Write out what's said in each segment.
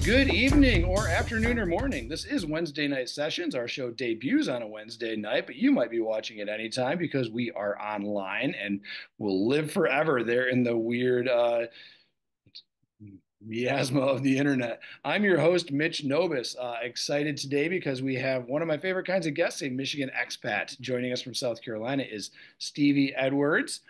Good evening or afternoon or morning. This is Wednesday Night Sessions. Our show debuts on a Wednesday night, but you might be watching it anytime because we are online and will live forever there in the weird miasma of the internet. I'm your host, Mitch Nobis. Excited today because we have one of my favorite kinds of guests, a Michigan expat. Joining us from South Carolina is Stevie Edwards.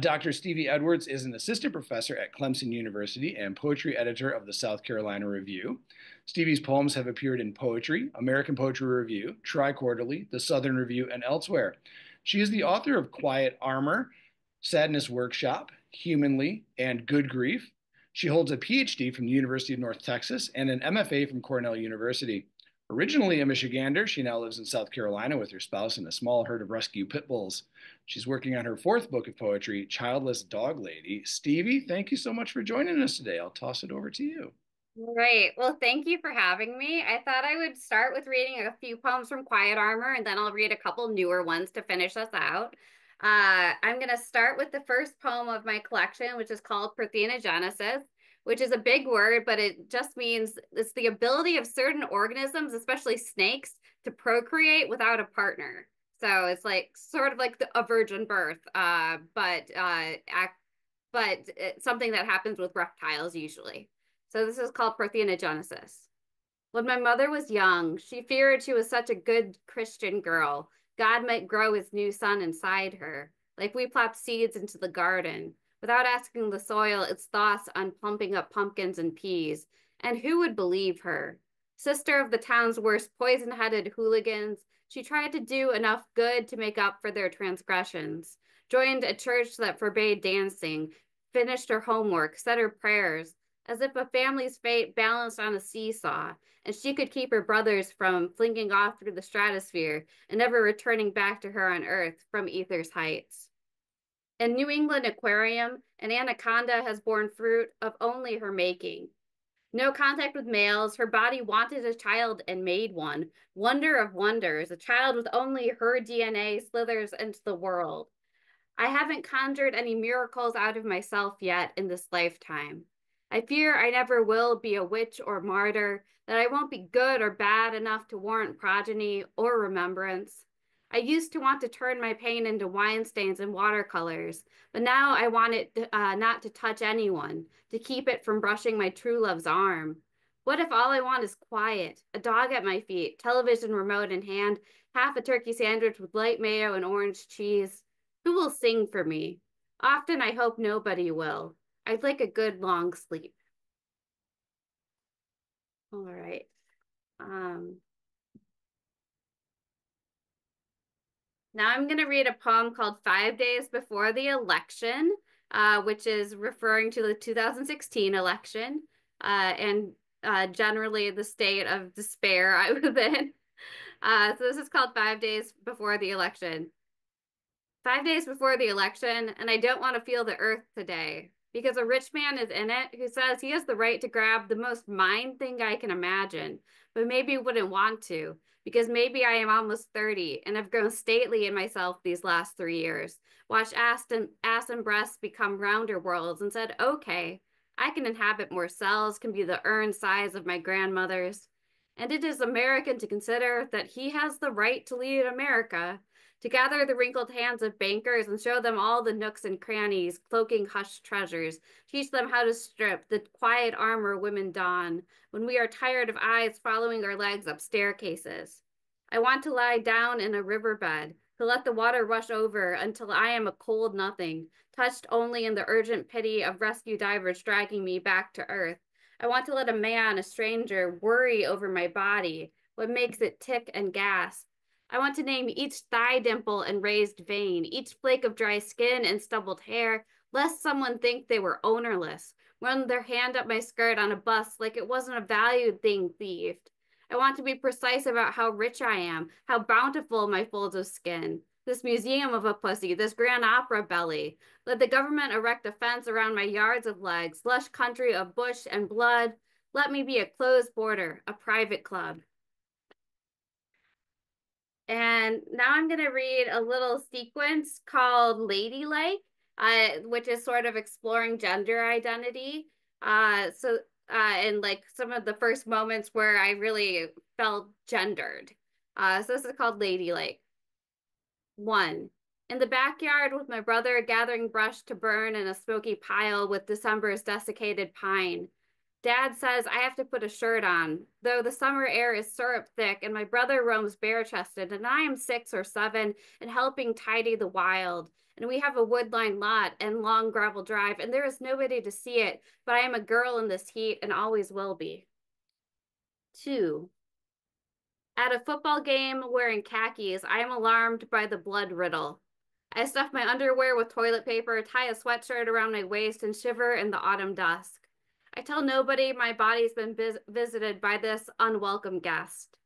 Dr. Stevie Edwards is an assistant professor at Clemson University and poetry editor of the South Carolina Review. Stevie's poems have appeared in Poetry, American Poetry Review, TriQuarterly, the Southern Review, and elsewhere. She is the author of Quiet Armor, Sadness Workshop, Humanly, and Good Grief. She holds a PhD from the University of North Texas and an MFA from Cornell University. Originally a Michigander, she now lives in South Carolina with her spouse and a small herd of rescue pitbulls. She's working on her fourth book of poetry, Childless Dog Lady. Stevie, thank you so much for joining us today. I'll toss it over to you. Great. Well, thank you for having me. I thought I would start with reading a few poems from Quiet Armor, and then I'll read a couple newer ones to finish us out. I'm going to start with the first poem of my collection, which is called Parthenogenesis, which is a big word, but it just means it's the ability of certain organisms, especially snakes, to procreate without a partner. So it's like sort of like a virgin birth, but it's something that happens with reptiles usually. So this is called parthenogenesis. When my mother was young, she feared she was such a good Christian girl. God might grow his new son inside her, like we plopped seeds into the garden, without asking the soil its thoughts on plumping up pumpkins and peas. And who would believe her? Sister of the town's worst poison-headed hooligans, she tried to do enough good to make up for their transgressions, joined a church that forbade dancing, finished her homework, said her prayers, as if a family's fate balanced on a seesaw, and she could keep her brothers from flinging off through the stratosphere and never returning back to her on Earth from ether's heights. In New England Aquarium, an anaconda has borne fruit of only her making. No contact with males, her body wanted a child and made one. Wonder of wonders, a child with only her DNA slithers into the world. I haven't conjured any miracles out of myself yet in this lifetime. I fear I never will be a witch or martyr, that I won't be good or bad enough to warrant progeny or remembrance. I used to want to turn my pain into wine stains and watercolors, but now I want it not to touch anyone, to keep it from brushing my true love's arm. What if all I want is quiet, a dog at my feet, television remote in hand, half a turkey sandwich with light mayo and orange cheese? Who will sing for me? Often I hope nobody will. I'd like a good long sleep. All right. Um, Now I'm going to read a poem called 5 Days Before the Election, which is referring to the 2016 election and generally the state of despair I was in. So this is called 5 Days Before the Election. 5 days before the election, and I don't want to feel the earth today because a rich man is in it who says he has the right to grab the most mine thing I can imagine, but maybe wouldn't want to because maybe I am almost 30 and have grown stately in myself these last 3 years, watched ass and breasts become rounder worlds and said, okay, I can inhabit more cells, can be the urn size of my grandmother's. And it is American to consider that he has the right to lead America, to gather the wrinkled hands of bankers and show them all the nooks and crannies, cloaking hushed treasures, teach them how to strip the quiet armor women don when we are tired of eyes following our legs up staircases. I want to lie down in a riverbed, to let the water rush over until I am a cold nothing, touched only in the urgent pity of rescue divers dragging me back to earth. I want to let a man, a stranger, worry over my body, what makes it tick and gasp. I want to name each thigh dimple and raised vein, each flake of dry skin and stubbled hair, lest someone think they were ownerless, run their hand up my skirt on a bus like it wasn't a valued thing thieved. I want to be precise about how rich I am, how bountiful my folds of skin. This museum of a pussy, this grand opera belly. Let the government erect a fence around my yards of legs, lush country of bush and blood. Let me be a closed border, a private club. And now I'm going to read a little sequence called Ladylike, which is sort of exploring gender identity. So and like some of the first moments where I really felt gendered. So this is called Ladylike. 1. In the backyard with my brother gathering brush to burn in a smoky pile with December's desiccated pine. Dad says I have to put a shirt on, though the summer air is syrup thick and my brother roams bare-chested and I am 6 or 7 and helping tidy the wild. And we have a wood-lined lot and long gravel drive and there is nobody to see it, but I am a girl in this heat and always will be. 2. At a football game wearing khakis, I am alarmed by the blood riddle. I stuff my underwear with toilet paper, tie a sweatshirt around my waist, and shiver in the autumn dusk. I tell nobody my body's been visited by this unwelcome guest.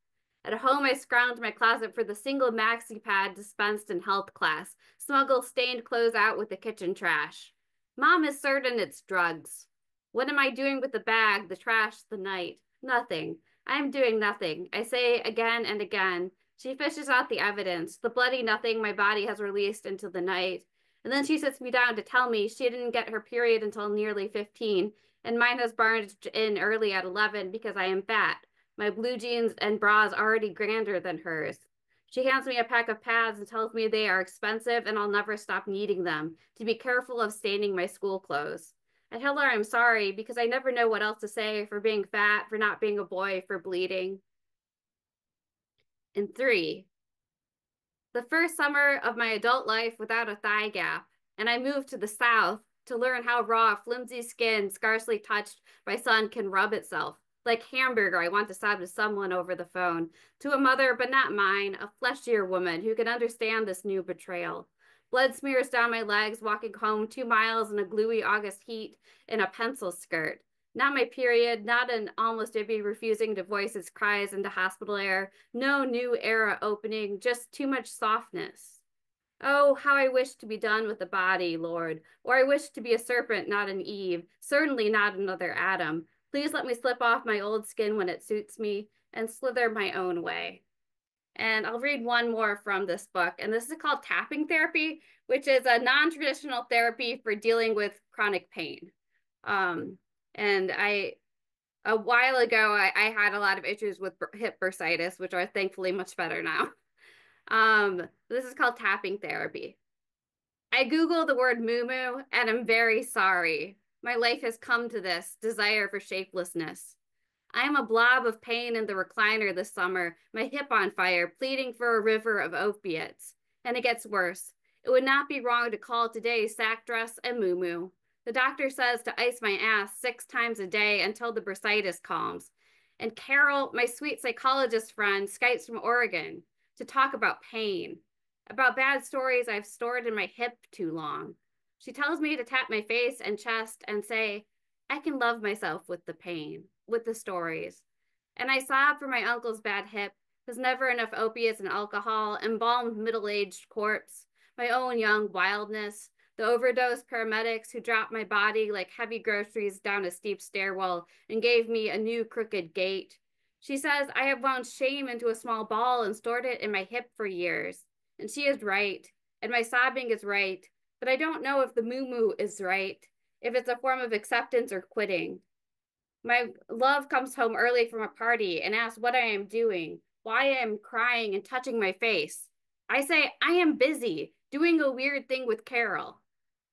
At home, I scrounge my closet for the single maxi pad dispensed in health class, smuggle stained clothes out with the kitchen trash. Mom is certain it's drugs. What am I doing with the bag, the trash, the night? Nothing. I am doing nothing. I say again and again. She fishes out the evidence, the bloody nothing my body has released into the night. And then she sits me down to tell me she didn't get her period until nearly 15, and mine has barged in early at 11 because I am fat. My blue jeans and bras already grander than hers. She hands me a pack of pads and tells me they are expensive and I'll never stop needing them, to be careful of staining my school clothes. I tell her I'm sorry because I never know what else to say for being fat, for not being a boy, for bleeding. And 3. The first summer of my adult life without a thigh gap, and I moved to the South to learn how raw, flimsy skin, scarcely touched by sun, can rub itself. Like hamburger, I want to sob to someone over the phone, to a mother, but not mine, a fleshier woman who can understand this new betrayal. Blood smears down my legs, walking home 2 miles in a gluey August heat in a pencil skirt. Not my period, not an almost Ibby refusing to voice its cries into hospital air, no new era opening, just too much softness. Oh, how I wish to be done with the body, Lord, or I wish to be a serpent, not an Eve, certainly not another Adam. Please let me slip off my old skin when it suits me and slither my own way. And I'll read one more from this book, and this is called tapping therapy, which is a non-traditional therapy for dealing with chronic pain. And a while ago, I had a lot of issues with hip bursitis, which are thankfully much better now. This is called tapping therapy. I Googled the word moo-moo, and I'm very sorry. My life has come to this desire for shapelessness. I am a blob of pain in the recliner this summer, my hip on fire, pleading for a river of opiates. And it gets worse. It would not be wrong to call today sack dress and moo-moo. The doctor says to ice my ass 6 times a day until the bursitis calms. And Carol, my sweet psychologist friend, Skypes from Oregon to talk about pain, about bad stories I've stored in my hip too long. She tells me to tap my face and chest and say, I can love myself with the pain, with the stories. And I sob for my uncle's bad hip, his never enough opiates and alcohol, embalmed middle-aged corpse, my own young wildness, the overdose paramedics who dropped my body like heavy groceries down a steep stairwell and gave me a new crooked gait. She says I have wound shame into a small ball and stored it in my hip for years. And she is right, and my sobbing is right, but I don't know if the moo-moo is right, if it's a form of acceptance or quitting. My love comes home early from a party and asks what I am doing, why I am crying and touching my face. I say, I am busy, doing a weird thing with Carol.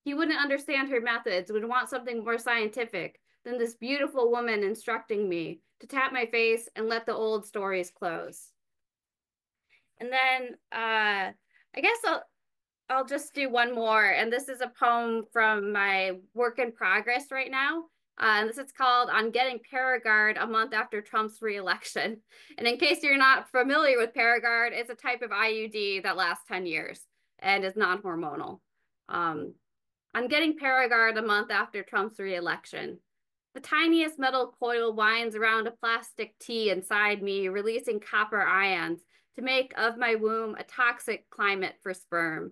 He wouldn't understand her methods, would want something more scientific than this beautiful woman instructing me to tap my face and let the old stories close. And then I guess I'll just do one more. And this is a poem from my work in progress right now. And this is called On Getting Paragard a Month After Trump's Reelection. And in case you're not familiar with Paragard, it's a type of IUD that lasts 10 years and is non-hormonal. On Getting Paragard a Month After Trump's Reelection. The tiniest metal coil winds around a plastic T inside me, releasing copper ions to make of my womb a toxic climate for sperm.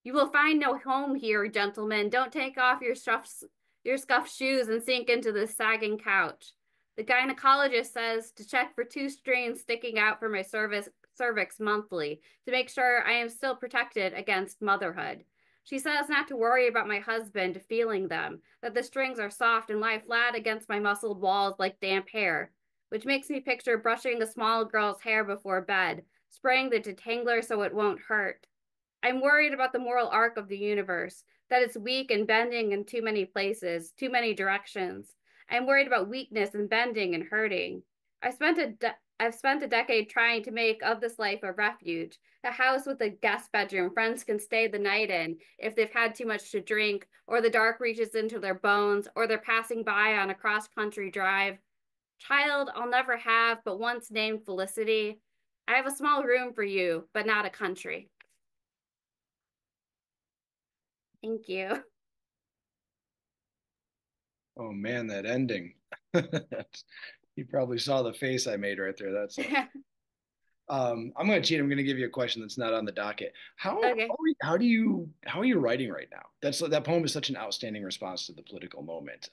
You will find no home here, gentlemen. Don't take off your scuffed shoes and sink into the sagging couch. The gynecologist says to check for 2 strains sticking out from my cervix monthly to make sure I am still protected against motherhood. She says not to worry about my husband feeling them, that the strings are soft and lie flat against my muscled walls like damp hair, which makes me picture brushing a small girl's hair before bed, spraying the detangler so it won't hurt. I'm worried about the moral arc of the universe, that it's weak and bending in too many places, too many directions. I'm worried about weakness and bending and hurting. I've spent a decade trying to make of this life a refuge, a house with a guest bedroom friends can stay the night in if they've had too much to drink, or the dark reaches into their bones, or they're passing by on a cross-country drive. Child I'll never have, but once named Felicity. I have a small room for you, but not a country. Thank you. Oh man, that ending. You probably saw the face I made right there. That's I'm going to cheat. I'm going to give you a question that's not on the docket. Okay. How are you writing right now? That poem is such an outstanding response to the political moment.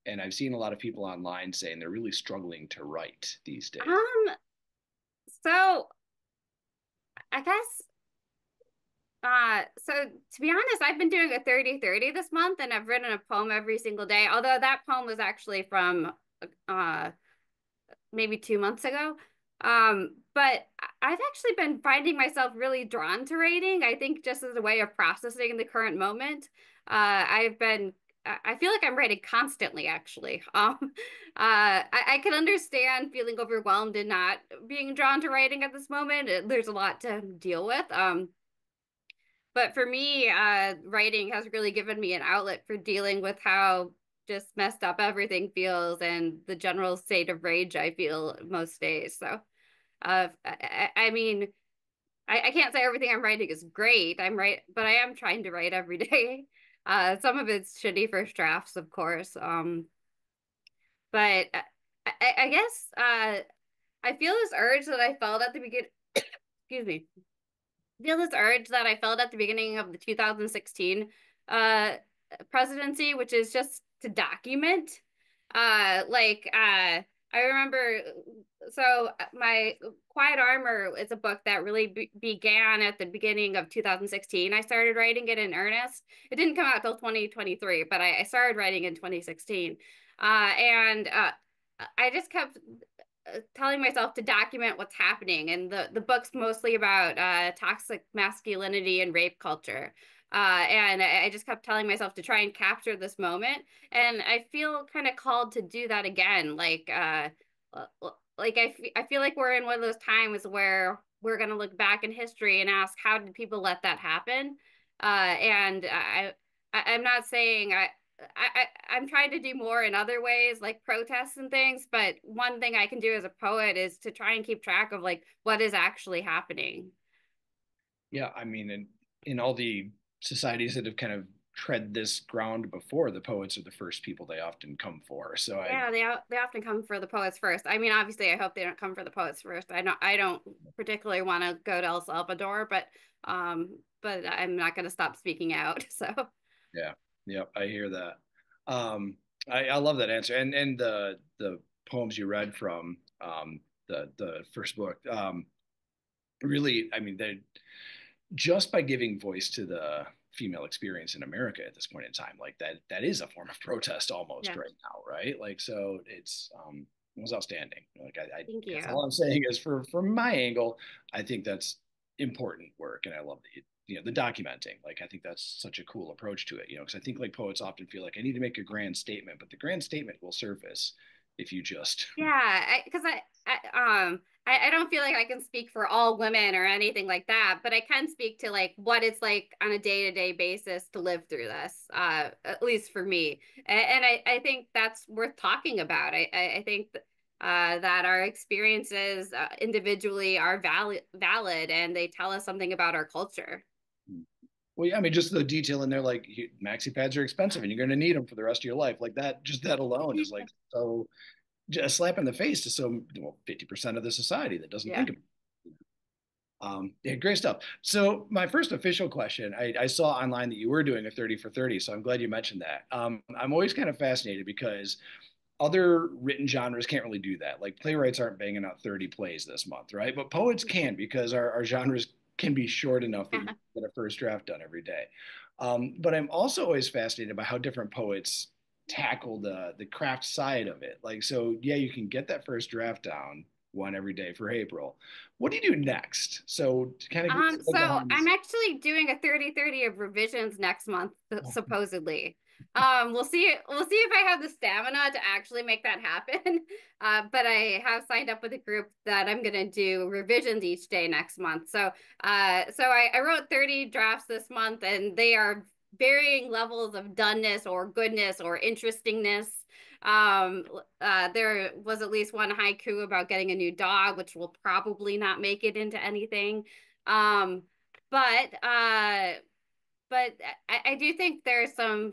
And I've seen a lot of people online saying they're really struggling to write these days. Um, so I guess so to be honest, I've been doing a 30-30 this month and I've written a poem every single day. Although that poem was actually from uh maybe 2 months ago. But I've actually been finding myself really drawn to writing. I think just as a way of processing the current moment. I feel like I'm writing constantly, actually. I can understand feeling overwhelmed and not being drawn to writing at this moment. There's a lot to deal with. But for me, writing has really given me an outlet for dealing with how just messed up everything feels and the general state of rage I feel most days. So, I mean, I can't say everything I'm writing is great. But I am trying to write every day. Some of it's shitty first drafts, of course. But I guess I feel this urge that I felt at the beginning. Excuse me. Feel this urge that I felt at the beginning of the 2016 uh presidency, which is just to document. I remember my Quiet Armor is a book that really began at the beginning of 2016. I started writing it in earnest. It didn't come out till 2023, but I started writing in 2016. And I just kept telling myself to document what's happening. And the book's mostly about toxic masculinity and rape culture. And I just kept telling myself to try and capture this moment. And I feel kind of called to do that again. I feel like we're in one of those times where we're going to look back in history and ask, how did people let that happen? I'm not saying I'm trying to do more in other ways, like protests and things. But one thing I can do as a poet is to try and keep track of like what is actually happening. Yeah, I mean, in all the societies that have kind of tread this ground before, the poets are the first people they often come for. So Yeah, they often come for the poets first. I mean, obviously, I hope they don't come for the poets first. I don't particularly want to go to El Salvador, but I'm not going to stop speaking out. So yeah, yeah, I hear that. I love that answer, and the poems you read from the first book. Really, I mean, they just by giving voice to the female experience in America at this point in time, like that is a form of protest almost yeah, right now, right? Like, so it was outstanding. Like, I thank guess you. all I'm saying is, from my angle, I think that's important work, and I love the the documenting. Like, I think that's such a cool approach to it, because I think like poets often feel like I need to make a grand statement, but the grand statement will surface if you just Yeah, because I don't feel like I can speak for all women or anything like that, but I can speak to like what it's like on a day-to-day basis to live through this, at least for me. And I think that's worth talking about. I think that our experiences individually are valid and they tell us something about our culture. well, yeah, I mean, just the detail in there, like maxi pads are expensive and you're going to need them for the rest of your life. Like that, just that alone is like so a slap in the face to 50% of the society that doesn't Yeah. think about it. Yeah, great stuff. So my first official question, I saw online that you were doing a 30 for 30. So I'm glad you mentioned that. I'm always kind of fascinated because other written genres can't really do that. Like playwrights aren't banging out 30 plays this month, right? But poets can because our genres can be short enough that you get a first draft done every day. But I'm also always fascinated by how different poets tackle the craft side of it. Like, so yeah, you can get that first draft down one every day for April. What do you do next? So to kind of So get behind I'm this. actually doing a 30-30 of revisions next month, supposedly. We'll see if I have the stamina to actually make that happen. But I have signed up with a group that I'm gonna do revisions each day next month. I wrote 30 drafts this month, and they are varying levels of doneness or goodness or interestingness. There was at least one haiku about getting a new dog, which will probably not make it into anything. Um, but I do think there's some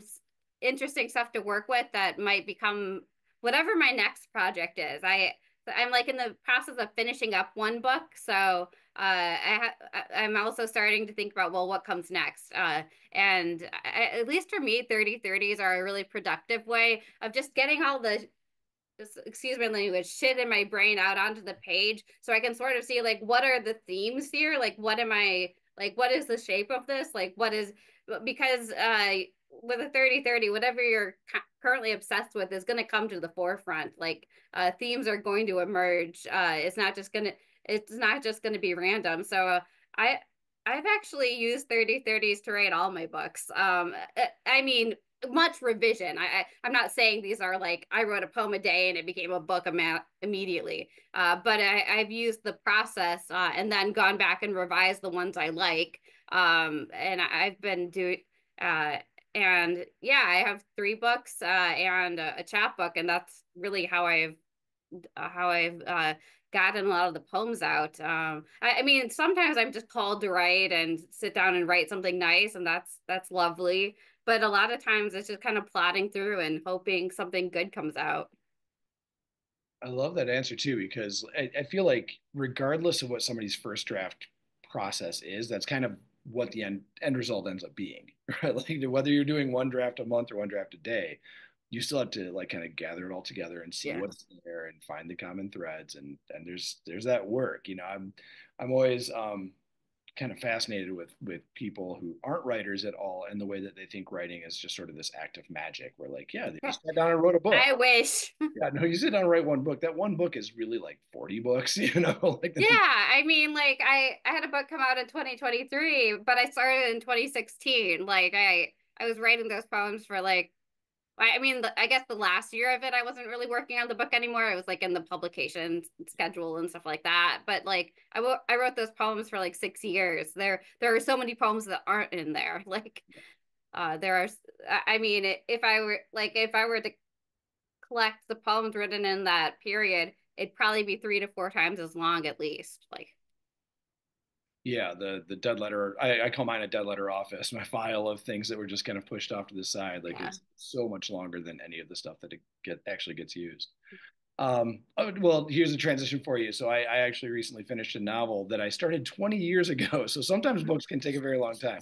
interesting stuff to work with that might become whatever my next project is. I'm like in the process of finishing up one book, so I'm also starting to think about, well, what comes next. At least for me, 30-30s are a really productive way of just getting all the, excuse my language, shit in my brain out onto the page, so I can sort of see like what are the themes here, like what am I, like what is the shape of this, like what is, because with a 30-30, whatever you're currently obsessed with is going to come to the forefront. Like themes are going to emerge. It's not just going to be random. I I've actually used 30-30s to write all my books. I mean, much revision. I'm not saying these are like I wrote a poem a day and it became a book immediately. But I've used the process and then gone back and revised the ones I like. And I've been doing uh, and yeah, I have three books and a chapbook, and that's really how I've gotten a lot of the poems out. I mean, sometimes I'm just called to write and sit down and write something nice, and that's lovely. But a lot of times it's just kind of plodding through and hoping something good comes out. I love that answer too, because I feel like regardless of what somebody's first draft process is, that's kind of what the end result ends up being, right? Like whether you're doing one draft a month or one draft a day, you still have to like kind of gather it all together and see Yeah. what's there and find the common threads, and there's that work. I'm always kind of fascinated with people who aren't writers at all and the way that they think writing is just sort of this act of magic where like, yeah, they just sat down and wrote a book. I wish. Yeah, no, you sit down and write one book. That one book is really like 40 books, like Yeah, I mean, like I had a book come out in 2023, but I started in 2016. Like I was writing those poems for like, I mean, I guess the last year of it, I wasn't really working on the book anymore. I was like in the publication schedule and stuff like that. But like I wrote those poems for like 6 years. There are so many poems that aren't in there. Like there are, I mean, if I were to collect the poems written in that period, it'd probably be 3 to 4 times as long at least. Like, yeah, the dead letter. I call mine a dead letter office. My file of things that were just kind of pushed off to the side, like yeah. it's so much longer than any of the stuff that it actually gets used. Well, here's a transition for you. So I actually recently finished a novel that I started 20 years ago. So sometimes books can take a very long time.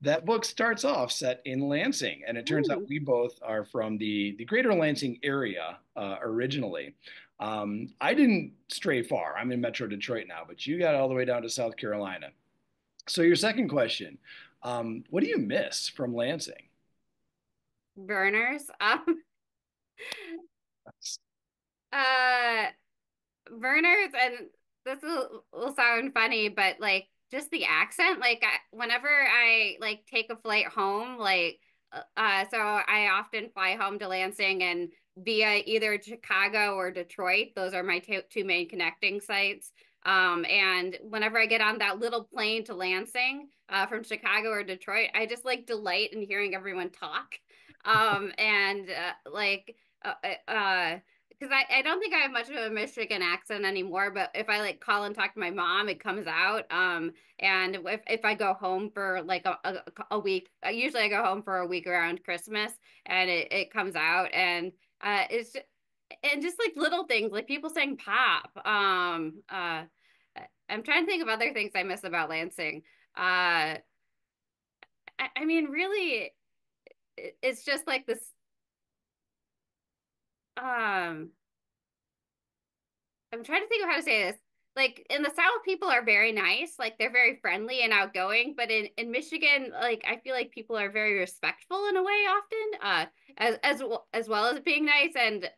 That book starts off set in Lansing, and it turns out Ooh. we both are from the greater Lansing area originally. I didn't stray far. I'm in Metro Detroit now, but you got all the way down to South Carolina. So your second question, what do you miss from Lansing? Burners. Uh, Burners, and this will sound funny, but like just the accent, like whenever I like take a flight home, like so I often fly home to Lansing and via either Chicago or Detroit. Those are my two main connecting sites. And whenever I get on that little plane to Lansing, from Chicago or Detroit, I just like delight in hearing everyone talk. And like because I don't think I have much of a Michigan accent anymore, but if I like call and talk to my mom, it comes out. And if I go home for like a week, usually I go home for a week around Christmas, and it comes out, and it's just, and just like little things like people saying pop. I'm trying to think of other things I miss about Lansing. I mean, really, it's just like this. Um, I'm trying to think of how to say this. like in the South, people are very nice, like they're very friendly and outgoing. But in Michigan, like I feel like people are very respectful in a way often, as well as being nice, and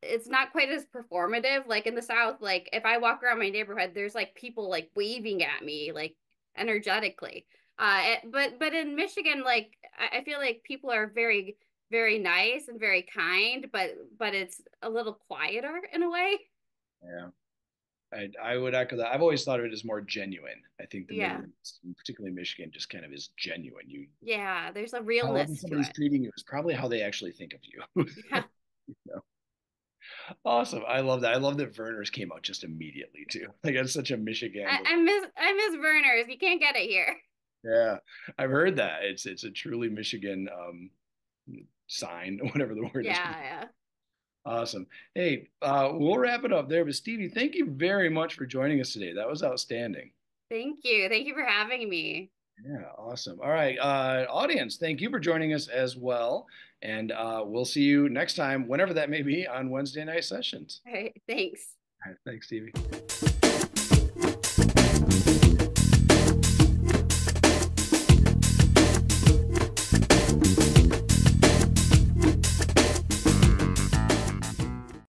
it's not quite as performative. Like in the South, like if I walk around my neighborhood, there's like people like waving at me like energetically. But in Michigan, like I feel like people are very nice and very kind, but it's a little quieter in a way. Yeah. I would echo that. I've always thought of it as more genuine. I think the Yeah. Midwest, and particularly Michigan, just kind of is genuine. You, Yeah, there's a however realness to somebody's it. treating you is probably how they actually think of you. Yeah. You know? Awesome. I love that. I love that Verner's came out just immediately too. Like it's such a I, Michigander. I miss I miss Verner's. You can't get it here. Yeah, I've heard that. It's a truly Michigan sign, whatever the word is. Yeah, yeah. Awesome. Hey, we'll wrap it up there. But Stevie, thank you very much for joining us today. That was outstanding. Thank you. Thank you for having me. Yeah, awesome. All right, audience, thank you for joining us as well. And we'll see you next time, whenever that may be, on Wednesday night sessions. All right, thanks. All right, thanks, Stevie.